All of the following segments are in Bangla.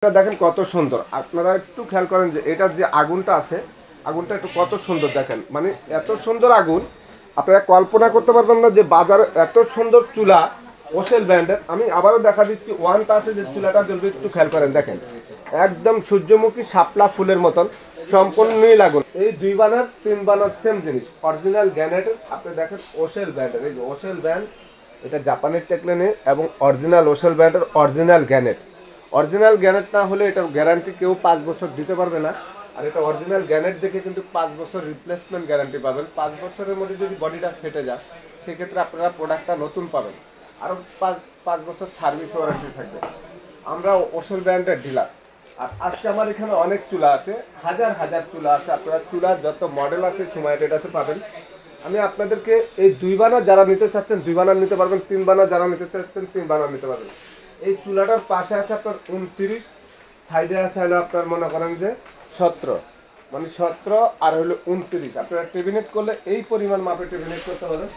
দেখেন কত সুন্দর। আপনারা একটু খেয়াল করেন যে এটার যে আগুনটা আছে, আগুনটা একটু কত সুন্দর দেখেন। মানে এত সুন্দর আগুন আপনারা কল্পনা করতে পারবেন না যে বাজারে এত সুন্দর চুলা ওশেল ব্র্যান্ডের। আমি আবারও দেখা দিচ্ছি ওয়ানটা আছে যে চুলাটা জ্বলবে, একটু খেয়াল করেন দেখেন একদম সূর্যমুখী শাপলা ফুলের মতন সম্পূর্ণ নীল আগুন। এই 2 বানার 3 বানার সেম জিনিস, অরিজিনাল গ্যানেটের। আপনি দেখেন ওশেল ব্র্যান্ডের, এই যে ওশেল ব্র্যান্ড, এটা জাপানের টেকলেনে এবং অরিজিনাল ওশেল ব্র্যান্ডের অরিজিনাল গ্যানেট। অরিজিনাল গ্যানেট না হলে এটার গ্যারান্টি কেউ 5 বছর দিতে পারবে না। আর এটা অরিজিনাল গ্যানেট দেখে কিন্তু 5 বছর রিপ্লেসমেন্ট গ্যারান্টি পাবেন। 5 বছরের মধ্যে যদি বডিটা ফেটে যায় সেক্ষেত্রে আপনারা প্রোডাক্টটা নতুন পাবেন। আরও 5 বছর সার্ভিস ওয়ারেন্টি থাকবে। আমরা ওশেল ব্র্যান্ডের ডিলার। আর আজকে আমার এখানে অনেক চুলা আছে, হাজার হাজার চুলা আছে। আপনারা চুলার যত মডেল আছে সময় আছে পাবেন। আমি আপনাদেরকে এই 2 বানার যারা নিতে চাচ্ছেন 2 বানার নিতে পারবেন, 3 বানার যারা নিতে চাচ্ছেন 3 বানার নিতে পারবেন। এই চুলাটার পাশে আছে আপনার 29, সাইডে আছে হলো আপনার মনে করেন যে 17, মানে 17 আর হলো 29। আপনারা টেবিনেট করলে এই পরিমাণ মাপে টেবিনেট করতে পারেন।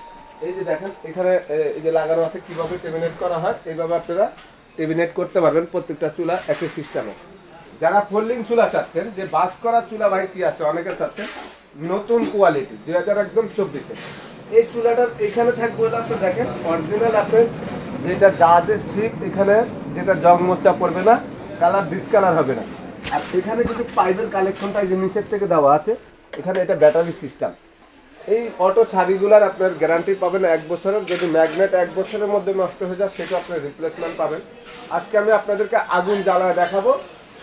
এই যে দেখেন এখানে এই যে লাগানো আছে কিভাবে টেবিনেট করা হয়, এইভাবে আপনারা টেবিনেট করতে পারবেন। প্রত্যেকটা চুলা একই সিস্টেমে। যারা ফোল্ডিং চুলা চাচ্ছেন যে বাস করা চুলা ভাই কি আছে, অনেকে চাচ্ছেন নতুন কোয়ালিটি 2024-এ এই চুলাটার এখানে থাকবে হলো আপনি দেখেন অরিজিনাল আপনার যেটা জাহাজের শিপ, এখানে যেটা জং মোচা পড়বে না, কালার ডিসকালার হবে না। আর এখানে কিন্তু পাইপের কালেকশনটা এই যে নিচের থেকে দেওয়া আছে, এখানে এটা ব্যাটারি সিস্টেম। এই অটো ছাবিগুলার আপনার গ্যারান্টি পাবেন 1 বছরের। যদি ম্যাগনেট 1 বছরের মধ্যে নষ্ট হয়ে যায় সেটা আপনার রিপ্লেসমেন্ট পাবেন। আজকে আমি আপনাদেরকে আগুন জ্বালায় দেখাবো,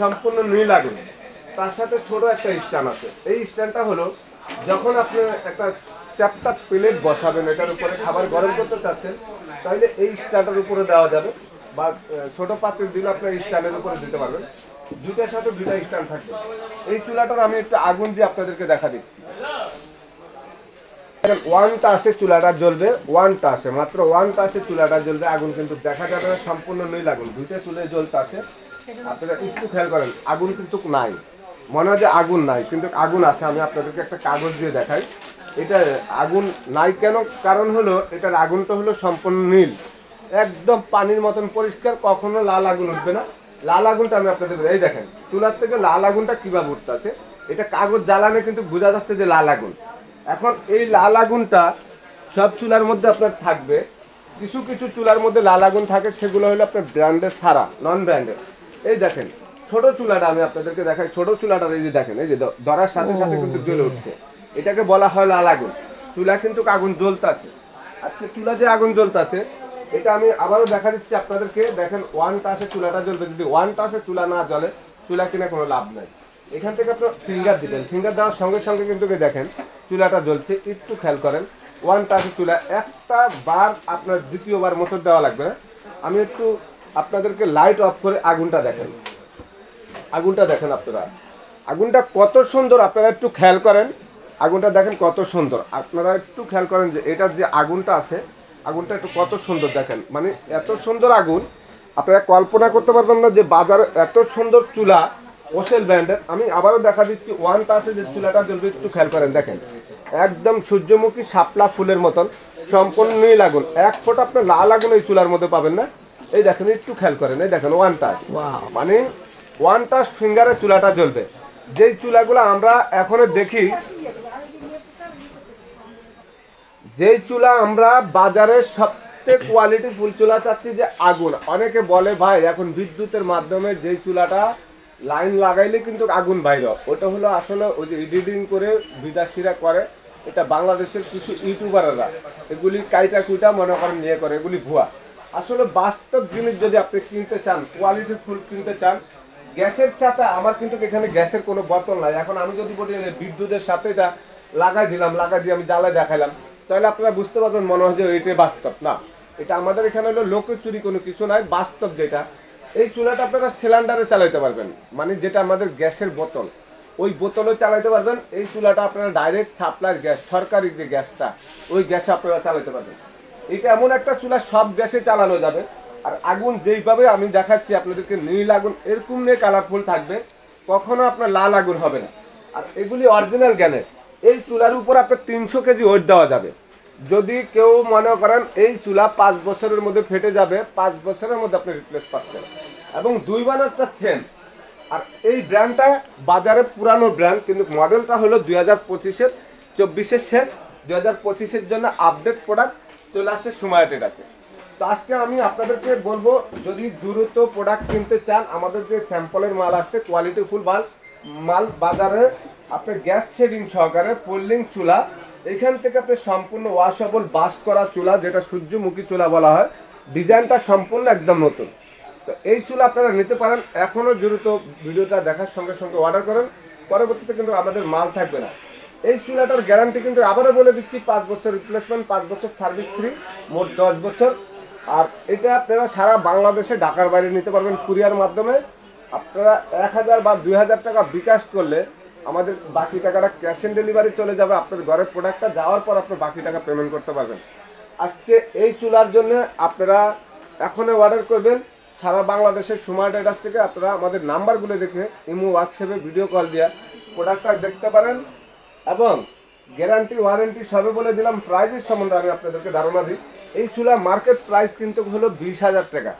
সম্পূর্ণ নীল আগুন। তার সাথে ছোট একটা স্ট্যান্ড আছে। এই স্ট্যান্ডটা হলো যখন আপনি একটা চ্যাপটা প্লেট বসাবেন, এটার উপরে খাবার গরম করতে চাচ্ছেন, তাহলে এই স্ট্যান্ডের উপরে দেওয়া যাবে, বা ছোট পাত্র দিলে আপনার এই স্ট্যান্ডের উপরে দিতে পারবেন। দুইটার সাথে দুইটা স্ট্যান্ড থাকবে। এই চুলাটার আমি একটা আগুন দিয়ে আপনাদেরকে দেখা দিচ্ছি। ওয়ানটা আসে চুলাটা জ্বলবে, ওয়ানটা আসে মাত্র ওয়ানটা আসে চুলাটা জ্বলবে। আগুন কিন্তু দেখা যাবে না, সম্পূর্ণ নীল আগুন। দুইটা চুলে জ্বলতে আছে। আপনারা একটু খেয়াল করেন আগুন কিন্তু নাই, মনে হয় যে আগুন নাই কিন্তু আগুন আছে। আমি আপনাদেরকে একটা কাগজ দিয়ে দেখাই এটা আগুন নাই কেন। কারণ হলো এটার আগুনটা হলো সম্পূর্ণ নীল, একদম পানির মতন পরিষ্কার, কখনো লাল আগুন উঠবে না। লাল আগুনটা আমি আপনাদের এই দেখেন চুলার থেকে লাল আগুনটা কিভাবে উঠতে আছে, এটা কাগজ জ্বালানে কিন্তু বোঝা যাচ্ছে যে লাল আগুন। এখন এই লাল আগুনটা সব চুলার মধ্যে আপনার থাকবে। কিছু কিছু চুলার মধ্যে লাল আগুন থাকে, সেগুলো হলো আপনার ব্র্যান্ডের ছাড়া, নন ব্র্যান্ডের। এই দেখেন ছোট চুলাটা আমি আপনাদেরকে দেখাই, ছোট চুলাটার এই যে দেখেন এই যে ধরার সাথে সাথে কিন্তু জ্বলে উঠছে, এটাকে বলা হয় লাল আগুন। চুলা কিন্তু আগুন জ্বলতেছে। আজকে চুলা যে আগুন জ্বলতেছে এটা আমি আবারও দেখা দিচ্ছি আপনাদেরকে। দেখেন ওয়ানটা আসে চুলাটা জ্বলবে, যদি ওয়ানটা আসে চুলা না জ্বলে চুলা কিনে কোনো লাভ নাই। এখান থেকে আপনার ফিঙ্গার দিবেন, ফিঙ্গার দেওয়ার সঙ্গে সঙ্গে কিন্তু দেখেন চুলাটা জ্বলছে। একটু খেয়াল করেন ওয়ানটা আসে চুলা, একটা বার আপনার দ্বিতীয়বার মোটর দেওয়া লাগবে না। আমি একটু আপনাদেরকে লাইট অফ করে আগুনটা দেখেন, আগুনটা দেখেন আপনারা, আগুনটা কত সুন্দর। আপনারা একটু খেয়াল করেন আগুনটা দেখেন কত সুন্দর। আপনারা একটু খেয়াল করেন যে এটার যে আগুনটা আছে, আগুনটা একটু কত সুন্দর দেখেন। মানে এত সুন্দর আগুন আপনারা কল্পনা করতে পারবেন না যে বাজারে এত সুন্দর চুলা ওশেল ব্র্যান্ডের। আমি আবারও দেখা দিচ্ছি ওয়ানটা আছে যে চুলাটা জ্বলবে, একটু খেয়াল করেন দেখেন একদম সূর্যমুখী শাপলা ফুলের মতন সম্পূর্ণ নীল আগুন। 1 ফোঁটা আপনার লাল আগুন এই চুলার মধ্যে পাবেন না। এই দেখেন একটু খেয়াল করেন, এই দেখেন ওয়ানটা, মানে ওয়ানটা ফিঙ্গারে চুলাটা জ্বলবে। যেই চুলাগুলো আমরা এখন দেখি, যেই চুলা আমরা বাজারে সবচেয়ে কোয়ালিটি ফুল চুলা চাচ্ছি যে আগুন। অনেকে বলে ভাই এখন বিদ্যুতের মাধ্যমে যেই চুলাটা লাইন লাগাইলে কিন্তু আগুন বাইর, ওটা হলো আসলে ওই যে এডিটিং করে বিদেশিরা করে। এটা বাংলাদেশের কিছু ইউটিউবাররা এগুলি কাইটা কুইটা মনে করেন নিয়ে করে, এগুলি ভুয়া। আসলে বাস্তব জিনিস যদি আপনি কিনতে চান, কোয়ালিটি ফুল কিনতে চান, গ্যাসের চাটা আমার কিন্তু এখানে গ্যাসের কোনো বোতল নাই। এখন আমি যদি বলি বিদ্যুতের সাথে এটা লাগাই দিলাম, লাগাই দিয়ে আমি জ্বালায় দেখাইলাম, তাহলে আপনারা বুঝতে পারবেন মনে হয় যে এটা বাস্তব না। এটা আমাদের এখানে হলো লোকের চুরি কোনো কিছু নাই, বাস্তব যেটা। এই চুলাটা আপনারা সিলিন্ডারে চালাইতে পারবেন, মানে যেটা আমাদের গ্যাসের বোতল, ওই বোতলে চালাইতে পারবেন। এই চুলাটা আপনারা ডাইরেক্ট সাপ্লাইয়ের গ্যাস, সরকারি যে গ্যাসটা, ওই গ্যাসে আপনারা চালাইতে পারবেন। এটা এমন একটা চুলা সব গ্যাসে চালানো যাবে। আর আগুন যেইভাবে আমি দেখাচ্ছি আপনাদেরকে নীল আগুন এরকম নিয়ে কালারফুল থাকবে, কখনো আপনার লাল আগুন হবে না। আর এগুলি অরিজিনাল গ্যানের। এই চুলার উপর আপনার 300 কেজি ওয়েট দেওয়া যাবে। যদি কেউ মনে করেন এই চুলা 5 বছরের মধ্যে ফেটে যাবে, 5 বছরের মধ্যে আপনি রিপ্লেস পাচ্ছেন। এবং 2 বানারটা সেম, আর এই ব্র্যান্ডটা বাজারে পুরানো ব্র্যান্ড, কিন্তু মডেলটা হলো 2025-এর 24-এর শেষ, 2025-এর জন্য আপডেট প্রোডাক্ট চলে আসছে সুমাইয়া ট্রেডার্সে। তো আজকে আমি আপনাদেরকে বলবো, যদি দ্রুত প্রোডাক্ট কিনতে চান, আমাদের যে স্যাম্পলের মাল আসছে কোয়ালিটিফুল মাল বাজারে আপনি গ্যাস সেভিং সহকারে পোল্ডিং চুলা, এখান থেকে আপনি সম্পূর্ণ ওয়াশেবল বাস করা চুলা, যেটা সূর্যমুখী চুলা বলা হয়, ডিজাইনটা সম্পূর্ণ একদম নতুন। তো এই চুলা আপনারা নিতে পারেন, এখনও দ্রুত ভিডিওটা দেখার সঙ্গে সঙ্গে অর্ডার করেন, পরবর্তীতে কিন্তু আমাদের মাল থাকবে না। এই চুলাটার গ্যারান্টি কিন্তু আবারও বলে দিচ্ছি, 5 বছর রিপ্লেসমেন্ট, 5 বছর সার্ভিস ফ্রি, মোট 10 বছর। আর এটা আপনারা সারা বাংলাদেশে ঢাকার বাইরে নিতে পারবেন কুরিয়ার মাধ্যমে। আপনারা 1000 বা 2000 টাকা বিকাশ করলে আমাদের বাকি টাকাটা ক্যাশ অন ডেলিভারি চলে যাবে, আপনার ঘরের প্রোডাক্টটা যাওয়ার পর আপনি বাকি টাকা পেমেন্ট করতে পারবেন। আজকে এই চুলার জন্য আপনারা এখনই অর্ডার করবেন সারা বাংলাদেশের সুমাইয়া ট্রেডার্স থেকে। আপনারা আমাদের নাম্বারগুলো দেখে ইমো হোয়াটসঅ্যাপে ভিডিও কল দিয়ে প্রোডাক্টটা দেখতে পারেন, এবং গ্যারান্টি ওয়ারেন্টি সবে বলে দিলাম। প্রাইসের সম্বন্ধে আমি আপনাদেরকে ধারণা দিই। এই চুলা মার্কেট প্রাইস কিন্তু হলো 20,000 টাকা,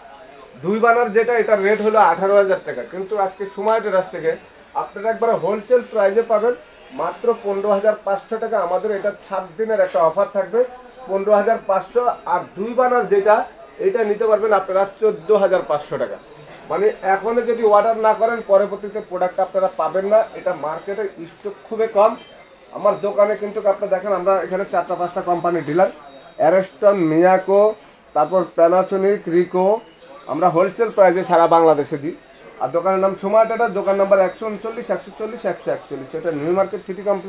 2 বানার যেটা, এটার রেট হলো 18,000 টাকা, কিন্তু আজকে সুমাইয়া ট্রেডার্স থেকে আপনারা একবার হোলসেল প্রাইসে পাবেন মাত্র 15,500 টাকা। আমাদের এটা 7 দিনের একটা অফার থাকবে, 15,500। আর 2 বানার যেটা, এটা নিতে পারবেন আপনারা 14,500 টাকা। মানে এখনো যদি অর্ডার না করেন, পরবর্তীতে প্রোডাক্ট আপনারা পাবেন না। এটা মার্কেটের স্টক খুবই কম। আমার দোকানে কিন্তু আপনারা দেখেন, আমরা এখানে 4-5টা কোম্পানি ডিলার, অ্যারেস্টন, মিয়াকো, তারপর প্যানাসোনিক, রিকো, আমরা হোলসেল প্রাইসে সারা বাংলাদেশে দিই। আর দোকানের নাম সুমাইয়া ট্রেডার্স, দোকান নাম্বার 139, 140, 141। এটা নিউ মার্কেট সিটি কমপ্লেক্স।